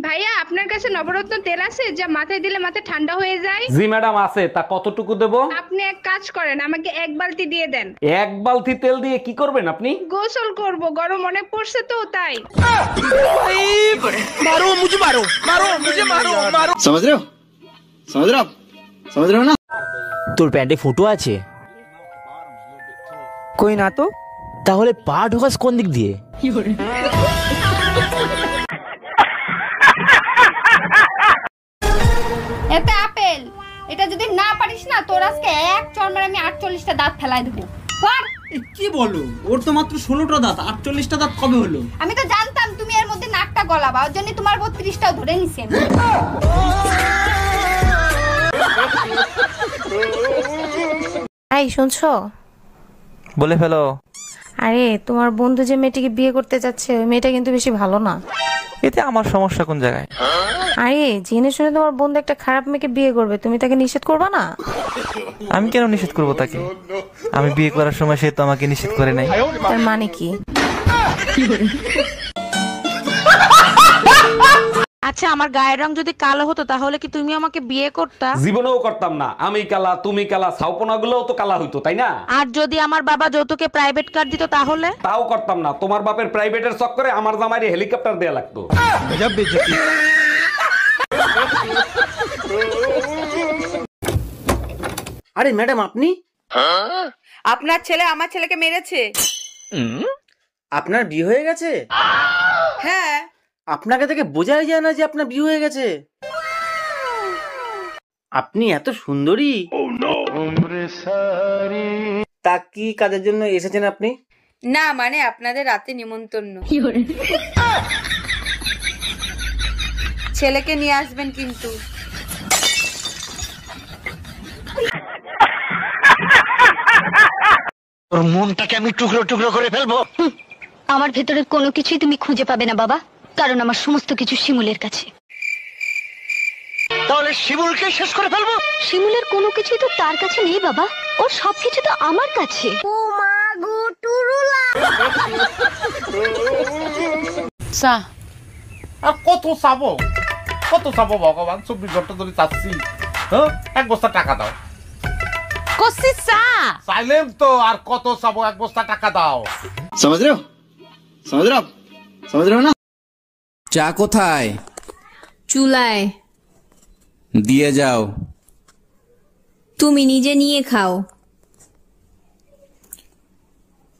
ভাইয়া আপনার কাছে নবরত্ন তেল আছে যা মাথায় দিলে মাথা ঠান্ডা হয়ে যায়? জি ম্যাডাম আছে, তা কতটুকু দেব? আপনি এক কাজ করেন, আমাকে এক বালতি দিয়ে দেন। এক বালতি তেল দিয়ে কি করবেন আপনি? গোসল করব, গরম অনেক পড়ছে তো তাই। समझ रहे हो समझ रहे हो आप समझ रहे हो ना। তোর প্যান্টে ফুটো আছে? কই না তো। তাহলে পা ঢোকাস কোন দিক দিয়ে? এতে আপেল, এটা যদি না পারিস না তোর আজকে এক চড় আমি 48টা দাঁত ফেলাই দেবো। কি বলো, ওর তো মাত্র 16টা দাঁত, 48টা দাঁত কবে হলো? আমি তো জানতাম তুমি এর মধ্যে নাকটা গলাবা, ওর জন্য তোমার 32টাও ধরে নিছি আমি। এই শুনছো? বলে ফেলো। আরে তোমার বন্ধু যে মেয়েটিকে বিয়ে করতে যাচ্ছে ওই মেয়েটা কিন্তু বেশি ভালো না। এতে আমার সমস্যা কোন জায়গায়? আরে জেনে শুনে তোমার বন্ধু একটা খারাপ মেয়েকে বিয়ে করবে, তুমি তাকে নিষেধ করবা না? আমি কেন নিষেধ করবো তাকে? আমি বিয়ে করার সময় সে তো আমাকে নিষেধ করে নাই। তার মানে কি? আচ্ছা আমার গায়ের রং যদি কালো হতো তাহলে কি তুমি আমাকে বিয়ে করতা? জীবনেও করতাম না। আমি কালা, তুমি কালা, ছাউপনা গুলোও তো কালা হইতো, তাই না? আর যদি আমার বাবা যৌতুকে প্রাইভেট কার দিত তাহলে? তাও করতাম না। তোমার বাপের প্রাইভেটের চক্করে আমার জামাইরে হেলিকপ্টার দেয়া লাগতো। আরে ম্যাডাম আপনি? আপনার ছেলে আমার ছেলেকে মেরেছে। আপনার বিয়ে হয়ে গেছে? হ্যাঁ। আপনাকে দেখে বোঝাই যায় না যে আপনার বিয়ে হয়ে গেছে। আপনি এত সুন্দরী। তা কি কাজের জন্য এসেছেন আপনি? না মানে আপনাদের রাতে নিমন্ত্রণ। ছেলেকে নিয়ে আসবেন কিন্তু। और মনটাকে আমি টুকরো টুকরো করে ফেলবো। আমার ভেতরের কোনো কিছুই তুমি খুঁজে পাবে না বাবা, কারণ আমার সমস্ত কিছু শিমুলের কাছে। তাহলে শিমুলকে শেষ করে ফেলবো। শিমুলের কোনো কিছুই তো তার কাছে নেই বাবা, ওর সবকিছু তো আমার কাছে। ও মা গো টুরুলা। চা আর কত চাবো, কত চাবো ভগবান? 24 ঘন্টা ধরে চাচ্ছি। হ্যাঁ, এক বস্তা টাকা দাও। কসি চা চাইলেম তো, আর কত চাবো? এক বস্তা টাকা দাও। समझ रहे हो समझ रहे हो आप समझ रहे हो ना। চা কোথায়? চুলায়। দিয়ে যাও। তুমি নিজে নিয়ে খাও।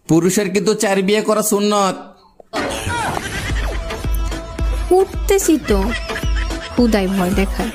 পুরুষের কিন্তু 4 বিয়ে করা সুন্নত। উঠতেছি তো, খুদাই ভয় দেখায়।